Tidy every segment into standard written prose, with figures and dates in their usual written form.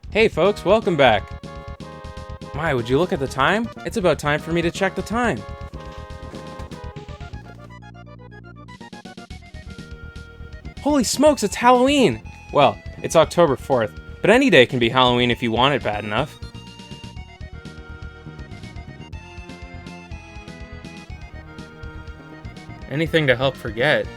Hey folks, welcome back. My, would you look at the time? It's about time for me to check the time. Holy smokes, it's Halloween! Well, it's October 4th, but any day can be Halloween if you want it bad enough. Anything to help forget.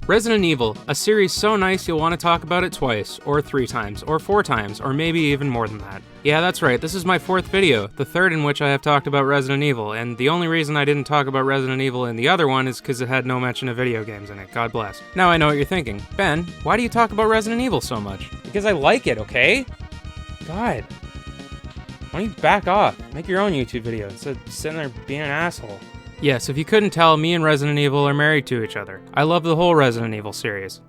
Resident Evil, a series so nice you'll want to talk about it twice, or 3 times, or 4 times, or maybe even more than that. Yeah, that's right, this is my 4th video, the 3rd in which I have talked about Resident Evil, and the only reason I didn't talk about Resident Evil in the other one is because it had no mention of video games in it, God bless. Now I know what you're thinking. Ben, why do you talk about Resident Evil so much? Because I like it, okay? God. Why don't you back off? Make your own YouTube video instead of sitting there being an asshole. Yes, if you couldn't tell, me and Resident Evil are married to each other. I love the whole Resident Evil series.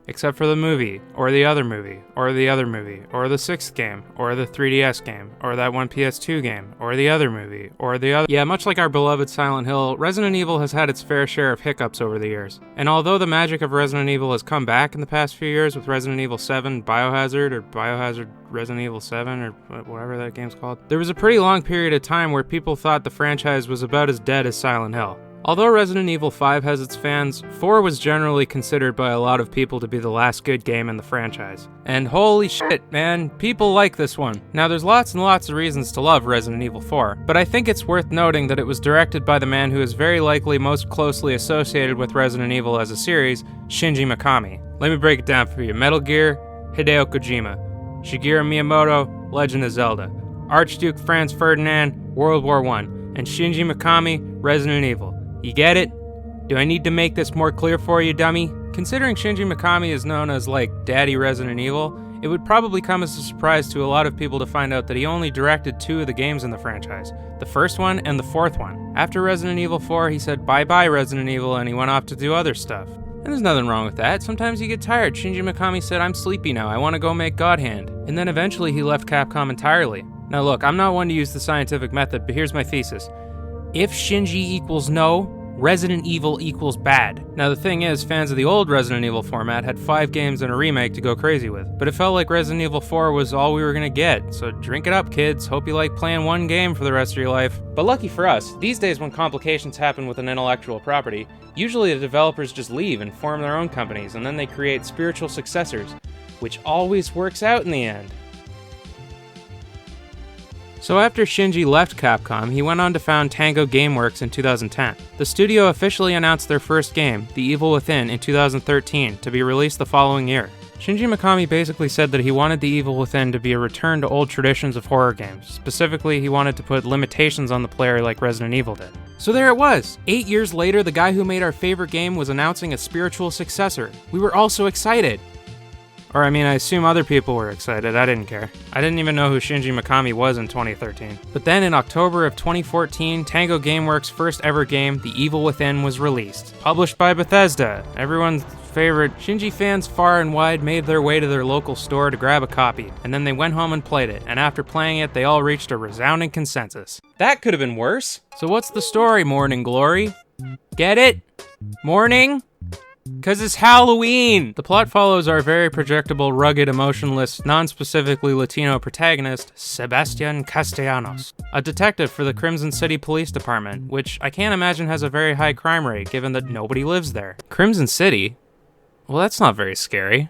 Except for the movie, or the other movie, or the other movie, or the 6th game, or the 3DS game, or that one PS2 game, or the other movie, or the other— Yeah, much like our beloved Silent Hill, Resident Evil has had its fair share of hiccups over the years. And although the magic of Resident Evil has come back in the past few years with Resident Evil 7 Biohazard, or Biohazard Resident Evil 7, or whatever that game's called, there was a pretty long period of time where people thought the franchise was about as dead as Silent Hill. Although Resident Evil 5 has its fans, 4 was generally considered by a lot of people to be the last good game in the franchise. And holy shit, man, people like this one. Now there's lots and lots of reasons to love Resident Evil 4, but I think it's worth noting that it was directed by the man who is very likely most closely associated with Resident Evil as a series, Shinji Mikami. Let me break it down for you. Metal Gear, Hideo Kojima. Shigeru Miyamoto, Legend of Zelda. Archduke Franz Ferdinand, World War I. And Shinji Mikami, Resident Evil. You get it? Do I need to make this more clear for you, dummy? Considering Shinji Mikami is known as, like, Daddy Resident Evil, it would probably come as a surprise to a lot of people to find out that he only directed 2 of the games in the franchise, the first one and the 4th one. After Resident Evil 4, he said bye-bye Resident Evil and he went off to do other stuff. And there's nothing wrong with that. Sometimes you get tired. Shinji Mikami said, I'm sleepy now, I want to go make God Hand. And then eventually he left Capcom entirely. Now look, I'm not one to use the scientific method, but here's my thesis. If Shinji equals no, Resident Evil equals bad. Now the thing is, fans of the old Resident Evil format had 5 games and a remake to go crazy with, but it felt like Resident Evil 4 was all we were gonna get, so drink it up kids, hope you like playing one game for the rest of your life. But lucky for us, these days when complications happen with an intellectual property, usually the developers just leave and form their own companies, and then they create spiritual successors, which always works out in the end. So after Shinji left Capcom, he went on to found Tango Gameworks in 2010. The studio officially announced their first game, The Evil Within, in 2013, to be released the following year. Shinji Mikami basically said that he wanted The Evil Within to be a return to old traditions of horror games. Specifically, he wanted to put limitations on the player like Resident Evil did. So there it was! 8 years later, the guy who made our favorite game was announcing a spiritual successor. We were all so excited! Or I mean, I assume other people were excited, I didn't care. I didn't even know who Shinji Mikami was in 2013. But then in October of 2014, Tango Gameworks' first ever game, The Evil Within, was released. Published by Bethesda, everyone's favorite. Shinji fans far and wide made their way to their local store to grab a copy, and then they went home and played it, and after playing it, they all reached a resounding consensus. That could have been worse. So what's the story, Morning Glory? Get it? Morning? 'Cause it's Halloween! The plot follows our very projectable, rugged, emotionless, non-specifically Latino protagonist, Sebastian Castellanos, a detective for the Crimson City Police Department, which I can't imagine has a very high crime rate, given that nobody lives there. Crimson City? Well, that's not very scary.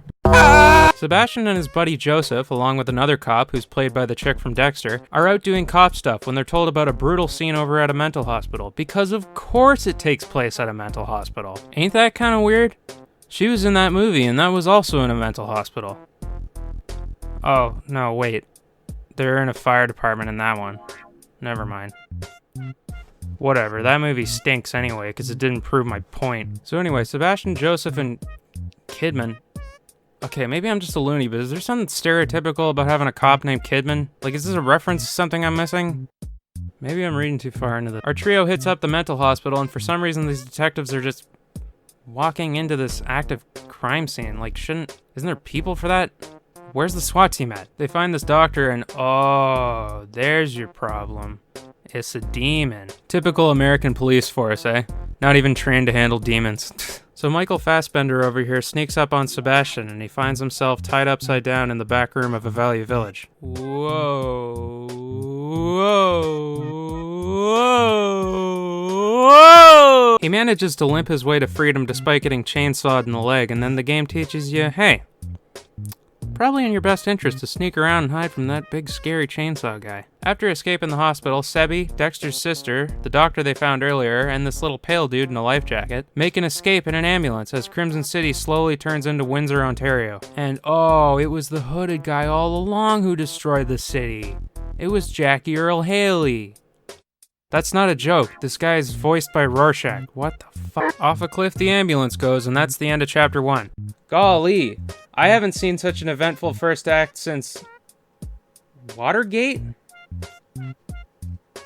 Sebastian and his buddy Joseph, along with another cop who's played by the chick from Dexter, are out doing cop stuff when they're told about a brutal scene over at a mental hospital, because of course it takes place at a mental hospital. Ain't that kind of weird? She was in that movie and that was also in a mental hospital. Oh, no, wait. They're in a fire department in that one. Never mind. Whatever, that movie stinks anyway, because it didn't prove my point. So anyway, Sebastian, Joseph, and Kidman. Okay, maybe I'm just a loony, but is there something stereotypical about having a cop named Kidman? Like, is this a reference to something I'm missing? Maybe I'm reading too far into this. Our trio hits up the mental hospital, and for some reason these detectives are just walking into this active crime scene. Like, isn't there people for that? Where's the SWAT team at? They find this doctor and, oh, there's your problem. It's a demon. Typical American police force, eh? Not even trained to handle demons. So Michael Fassbender over here sneaks up on Sebastian, and he finds himself tied upside down in the back room of a Valley village. Whoa. Whoa. Whoa. Whoa. He manages to limp his way to freedom despite getting chainsawed in the leg, and then the game teaches you, hey, probably in your best interest to sneak around and hide from that big scary chainsaw guy. After escaping the hospital, Sebi, Dexter's sister, the doctor they found earlier, and this little pale dude in a life jacket make an escape in an ambulance as Crimson City slowly turns into Windsor, Ontario. And oh, it was the hooded guy all along who destroyed the city. It was Jackie Earle Haley. That's not a joke. This guy is voiced by Rorschach. What the fuck? Off a cliff the ambulance goes, and that's the end of chapter 1. Golly, I haven't seen such an eventful first act since Watergate? I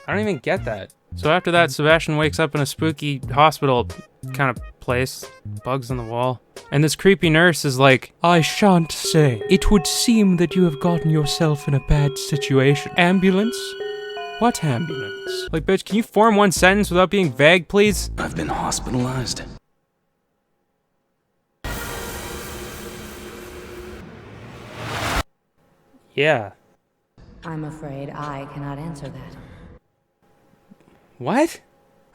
don't even get that. So after that, Sebastian wakes up in a spooky hospital kind of place, bugs on the wall. And this creepy nurse is like, I shan't say. It would seem that you have gotten yourself in a bad situation. Ambulance? What ambulance? Like, bitch, can you form one sentence without being vague, please? I've been hospitalized. Yeah. I'm afraid I cannot answer that. What?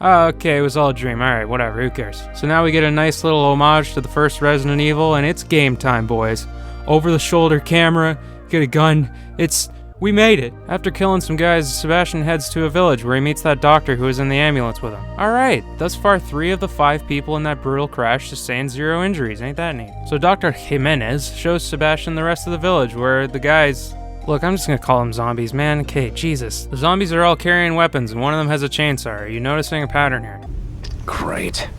Oh, okay, it was all a dream. Alright, whatever, who cares? So now we get a nice little homage to the first Resident Evil, and it's game time, boys. Over-the-shoulder camera, get a gun, we made it! After killing some guys, Sebastian heads to a village where he meets that doctor who was in the ambulance with him. Alright, thus far 3 of the 5 people in that brutal crash sustained 0 injuries, ain't that neat? So Dr. Jimenez shows Sebastian the rest of the village where the guys... Look, I'm just gonna call them zombies, man. Okay, Jesus. The zombies are all carrying weapons and one of them has a chainsaw. Are you noticing a pattern here? Great.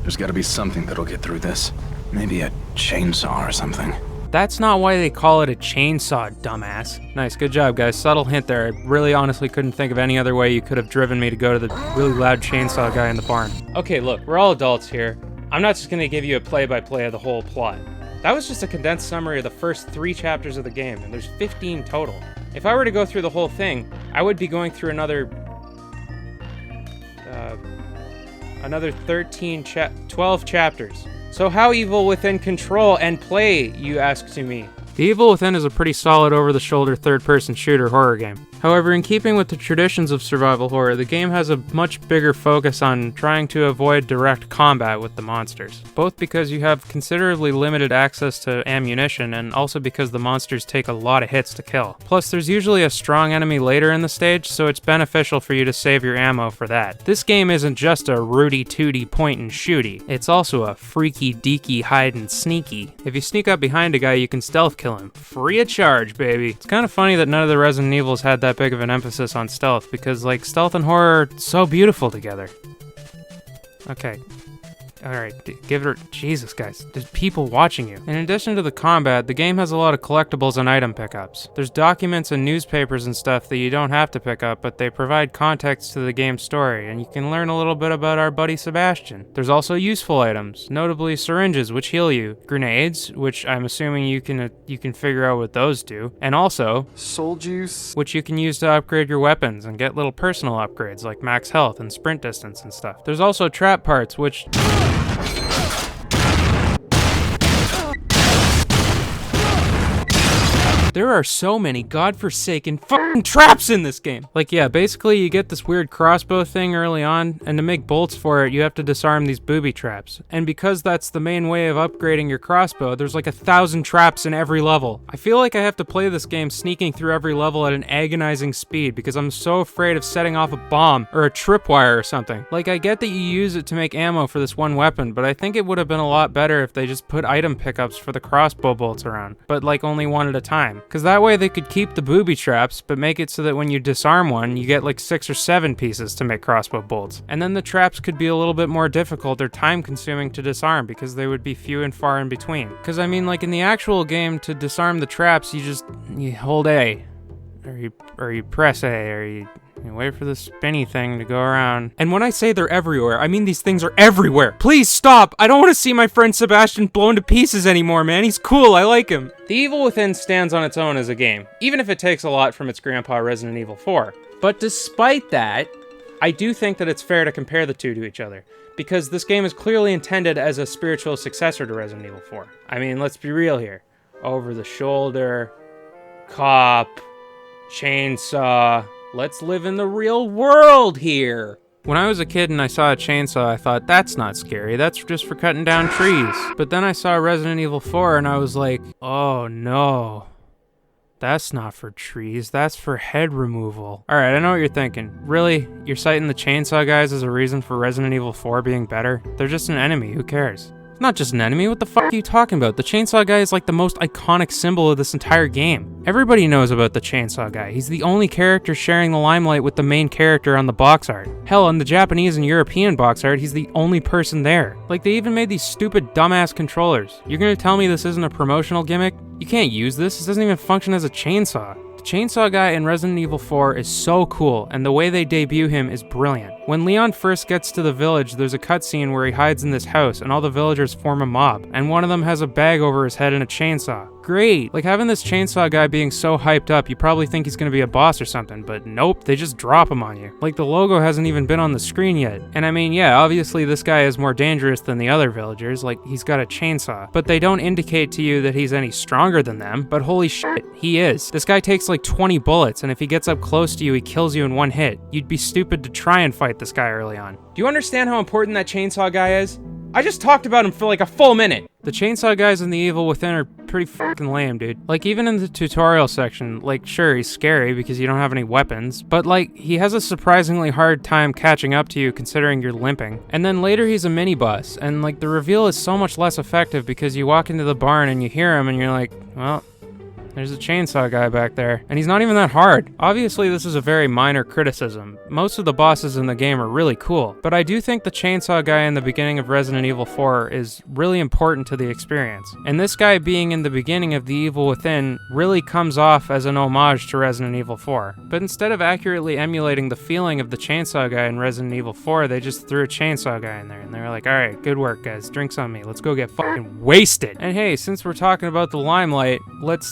There's gotta be something that'll get through this. Maybe a chainsaw or something. That's not why they call it a chainsaw, dumbass. Nice, good job, guys. Subtle hint there. I really honestly couldn't think of any other way you could have driven me to go to the really loud chainsaw guy in the barn. Okay, look, we're all adults here. I'm not just gonna give you a play-by-play of the whole plot. That was just a condensed summary of the first 3 chapters of the game, and there's 15 total. If I were to go through the whole thing, I would be going through another 12 chapters. So how Evil Within control and play, you ask to me? The Evil Within is a pretty solid over-the-shoulder third-person shooter horror game. However, in keeping with the traditions of survival horror, the game has a much bigger focus on trying to avoid direct combat with the monsters. Both because you have considerably limited access to ammunition, and also because the monsters take a lot of hits to kill. Plus, there's usually a strong enemy later in the stage, so it's beneficial for you to save your ammo for that. This game isn't just a rooty-tooty point-and-shooty, it's also a freaky-deaky hide-and-sneaky. If you sneak up behind a guy, you can stealth kill him. Free of charge, baby. It's kind of funny that none of the Resident Evils had that big of an emphasis on stealth, because, like, stealth and horror are so beautiful together. Okay. Alright, give it... Jesus, guys. There's people watching you. In addition to the combat, the game has a lot of collectibles and item pickups. There's documents and newspapers and stuff that you don't have to pick up, but they provide context to the game's story, and you can learn a little bit about our buddy Sebastian. There's also useful items, notably syringes, which heal you, grenades, which I'm assuming you can figure out what those do, and also... soul juice, which you can use to upgrade your weapons and get little personal upgrades like max health and sprint distance and stuff. There's also trap parts, which... There are so many godforsaken fucking traps in this game. Like, yeah, basically you get this weird crossbow thing early on, and to make bolts for it, you have to disarm these booby traps. And because that's the main way of upgrading your crossbow, there's like 1,000 traps in every level. I feel like I have to play this game sneaking through every level at an agonizing speed because I'm so afraid of setting off a bomb or a tripwire or something. Like, I get that you use it to make ammo for this one weapon, but I think it would have been a lot better if they just put item pickups for the crossbow bolts around, but like only one at a time. Because that way they could keep the booby traps, but make it so that when you disarm one, you get like 6 or 7 pieces to make crossbow bolts. And then the traps could be a little bit more difficult or time consuming to disarm because they would be few and far in between. Because I mean, like in the actual game, to disarm the traps, you hold A, or you press A, or you wait for the spinny thing to go around. And when I say they're everywhere, I mean these things are everywhere. Please stop! I don't want to see my friend Sebastian blown to pieces anymore, man. He's cool, I like him. The Evil Within stands on its own as a game, even if it takes a lot from its grandpa Resident Evil 4. But despite that, I do think that it's fair to compare the two to each other, because this game is clearly intended as a spiritual successor to Resident Evil 4. I mean, let's be real here. Over the shoulder, cop, chainsaw. Let's live in the real world here. When I was a kid and I saw a chainsaw, I thought, that's not scary, that's just for cutting down trees. But then I saw Resident Evil 4 and I was like, oh no. That's not for trees, that's for head removal. Alright, I know what you're thinking. Really? You're citing the chainsaw guys as a reason for Resident Evil 4 being better? They're just an enemy, who cares? Not just an enemy, what the fuck are you talking about? The chainsaw guy is like the most iconic symbol of this entire game. Everybody knows about the chainsaw guy. He's the only character sharing the limelight with the main character on the box art. Hell, in the Japanese and European box art, he's the only person there. Like, they even made these stupid dumbass controllers. You're gonna tell me this isn't a promotional gimmick? You can't use this, it doesn't even function as a chainsaw. The chainsaw guy in Resident Evil 4 is so cool, and the way they debut him is brilliant. When Leon first gets to the village, there's a cutscene where he hides in this house, and all the villagers form a mob, and one of them has a bag over his head and a chainsaw. Great! Like, having this chainsaw guy being so hyped up, you probably think he's gonna be a boss or something, but nope, they just drop him on you. Like, the logo hasn't even been on the screen yet. And I mean, yeah, obviously this guy is more dangerous than the other villagers, like, he's got a chainsaw. But they don't indicate to you that he's any stronger than them, but holy shit, he is. This guy takes like 20 bullets, and if he gets up close to you, he kills you in one hit. You'd be stupid to try and fight this guy early on. Do you understand how important that chainsaw guy is? I just talked about him for like a full minute. The chainsaw guys in The Evil Within are pretty fucking lame, dude. Like, even in the tutorial section, like, sure, he's scary because you don't have any weapons, but like, he has a surprisingly hard time catching up to you considering you're limping. And then later he's a mini-boss, and like, the reveal is so much less effective because you walk into the barn and you hear him and you're like, well, there's a chainsaw guy back there, and he's not even that hard. Obviously, this is a very minor criticism. Most of the bosses in the game are really cool, but I do think the chainsaw guy in the beginning of Resident Evil 4 is really important to the experience. And this guy being in the beginning of The Evil Within really comes off as an homage to Resident Evil 4. But instead of accurately emulating the feeling of the chainsaw guy in Resident Evil 4, they just threw a chainsaw guy in there, and they were like, alright, good work guys, drinks on me, let's go get fucking wasted. And hey, since we're talking about the limelight, what?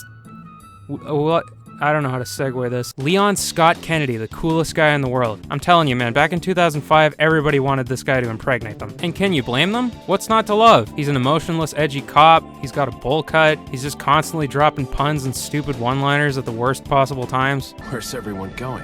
I don't know how to segue this. Leon Scott Kennedy, the coolest guy in the world. I'm telling you, man, back in 2005, everybody wanted this guy to impregnate them. And can you blame them? What's not to love? He's an emotionless, edgy cop, he's got a bowl cut, he's just constantly dropping puns and stupid one-liners at the worst possible times. Where's everyone going?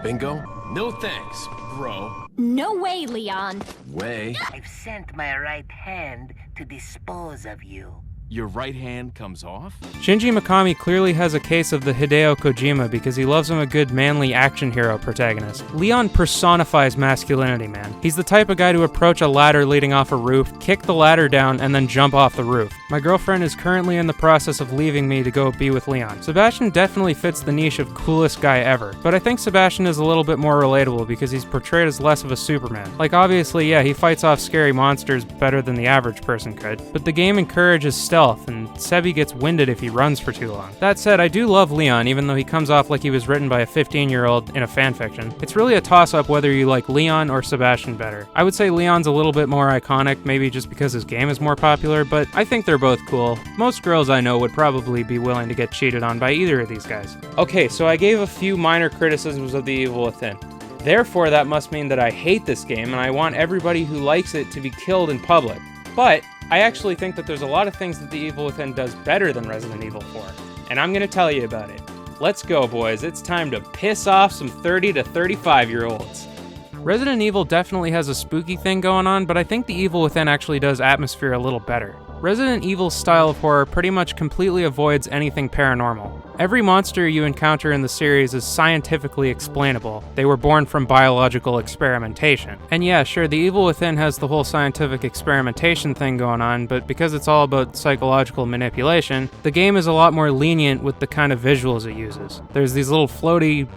Bingo? No thanks, bro. No way, Leon. Way? I've sent my right hand to dispose of you. Your right hand comes off? Shinji Mikami clearly has a case of the Hideo Kojima because he loves him a good manly action hero protagonist. Leon personifies masculinity, man. He's the type of guy to approach a ladder leading off a roof, kick the ladder down, and then jump off the roof. My girlfriend is currently in the process of leaving me to go be with Leon. Sebastian definitely fits the niche of coolest guy ever, but I think Sebastian is a little bit more relatable because he's portrayed as less of a Superman. Like, obviously, yeah, he fights off scary monsters better than the average person could, but the game encourages stealth, and Sebi gets winded if he runs for too long. That said, I do love Leon, even though he comes off like he was written by a 15-year-old in a fanfiction. It's really a toss-up whether you like Leon or Sebastian better. I would say Leon's a little bit more iconic, maybe just because his game is more popular, but I think they're both cool. Most girls I know would probably be willing to get cheated on by either of these guys. Okay, so I gave a few minor criticisms of The Evil Within. Therefore, that must mean that I hate this game, and I want everybody who likes it to be killed in public. But I actually think that there's a lot of things that The Evil Within does better than Resident Evil 4, and I'm gonna tell you about it. Let's go, boys. It's time to piss off some 30 to 35-year-olds. Resident Evil definitely has a spooky thing going on, but I think The Evil Within actually does atmosphere a little better. Resident Evil's style of horror pretty much completely avoids anything paranormal. Every monster you encounter in the series is scientifically explainable. They were born from biological experimentation. And yeah, sure, The Evil Within has the whole scientific experimentation thing going on, but because it's all about psychological manipulation, the game is a lot more lenient with the kind of visuals it uses. There's these little floaty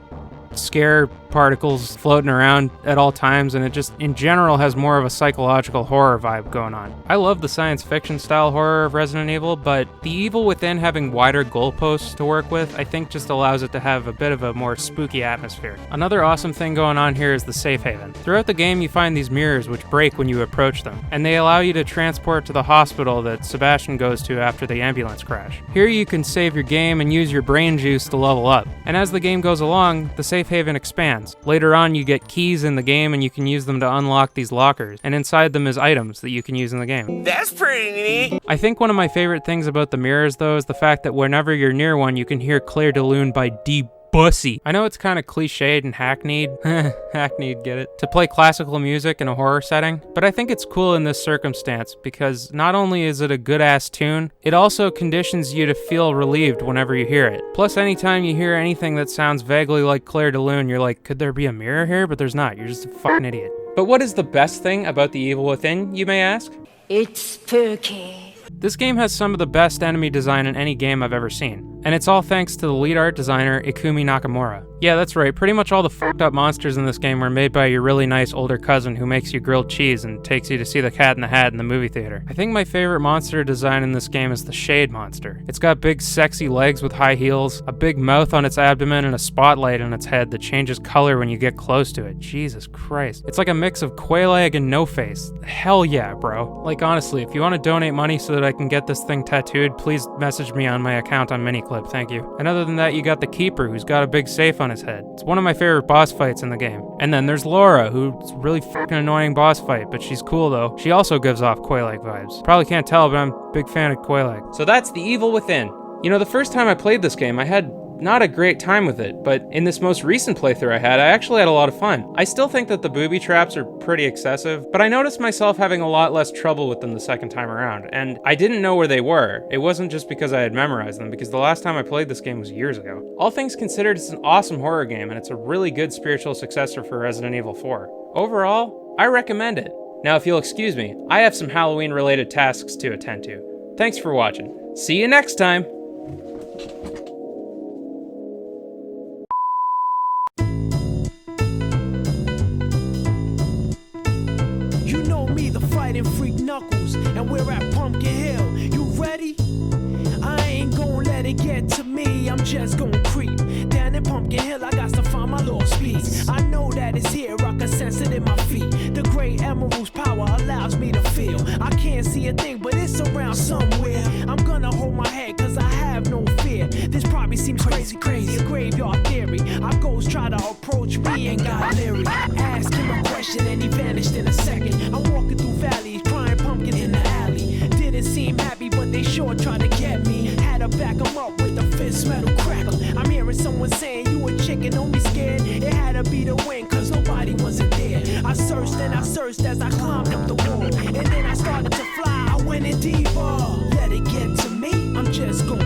scare particles floating around at all times, and it just in general has more of a psychological horror vibe going on. I love the science fiction style horror of Resident Evil, but The Evil Within having wider goalposts to work with I think just allows it to have a bit of a more spooky atmosphere. Another awesome thing going on here is the safe haven. Throughout the game you find these mirrors which break when you approach them, and they allow you to transport to the hospital that Sebastian goes to after the ambulance crash. Here you can save your game and use your brain juice to level up, and as the game goes along, the safe haven expands. locations. Later on, you get keys in the game and you can use them to unlock these lockers, and inside them is items that you can use in the game. That's pretty neat. I think one of my favorite things about the mirrors, though, is the fact that whenever you're near one, you can hear Claire de Lune by D. Bussy. I know it's kind of cliched and hackneyed, hackneyed, get it, to play classical music in a horror setting, but I think it's cool in this circumstance because not only is it a good-ass tune, it also conditions you to feel relieved whenever you hear it. Plus, anytime you hear anything that sounds vaguely like Claire de Lune, you're like, could there be a mirror here? But there's not. You're just a fucking idiot. But what is the best thing about The Evil Within, you may ask? It's spooky. This game has some of the best enemy design in any game I've ever seen, and it's all thanks to the lead art designer, Ikumi Nakamura. Yeah, that's right, pretty much all the fucked up monsters in this game were made by your really nice older cousin who makes you grilled cheese and takes you to see the Cat in the Hat in the movie theater. I think my favorite monster design in this game is the Shade monster. It's got big sexy legs with high heels, a big mouth on its abdomen, and a spotlight on its head that changes color when you get close to it. Jesus Christ. It's like a mix of Quaalude and No-Face. Hell yeah, bro. Like honestly, if you want to donate money so that I can get this thing tattooed, please message me on my account on Miniclip, thank you. And other than that, you got the Keeper, who's got a big safe on his head. It's one of my favorite boss fights in the game. And then there's Laura, who's a really fucking annoying boss fight, but she's cool though. She also gives off Quaalude vibes. Probably can't tell, but I'm a big fan of Quaalude. So that's The Evil Within. You know, the first time I played this game, I had not a great time with it, but in this most recent playthrough I actually had a lot of fun. I still think that the booby traps are pretty excessive, but I noticed myself having a lot less trouble with them the second time around, and I didn't know where they were. It wasn't just because I had memorized them, because the last time I played this game was years ago. All things considered, it's an awesome horror game, and it's a really good spiritual successor for Resident Evil 4. Overall, I recommend it. Now, if you'll excuse me, I have some Halloween-related tasks to attend to. Thanks for watching. See you next time! Fighting freak Knuckles, and we're at Pumpkin Hill. You ready? I ain't gon' let it get to me. I'm just gon' creep down in Pumpkin Hill. I got to find my lost piece. I know that it's here. I can sense it in my feet. The great emerald's power allows me to feel. I can't see a thing, but it's around somewhere. I'm gonna hold my head, cause I have no fear. This probably seems crazy, a graveyard theory. Our ghosts try to approach me and got leery. Ask him a question and he vanished in a second. I'm walking through valleys, crying pumpkins in the alley. Didn't seem happy, but they sure tried to get me. Had to back them up with a fist metal crackle. I'm hearing someone saying, you a chicken, don't be scared. It had to be the wind, cause nobody wasn't there. I searched and I searched as I climbed up the wall. And then I started to fly, I went in deeper. Let it get to me, I'm just going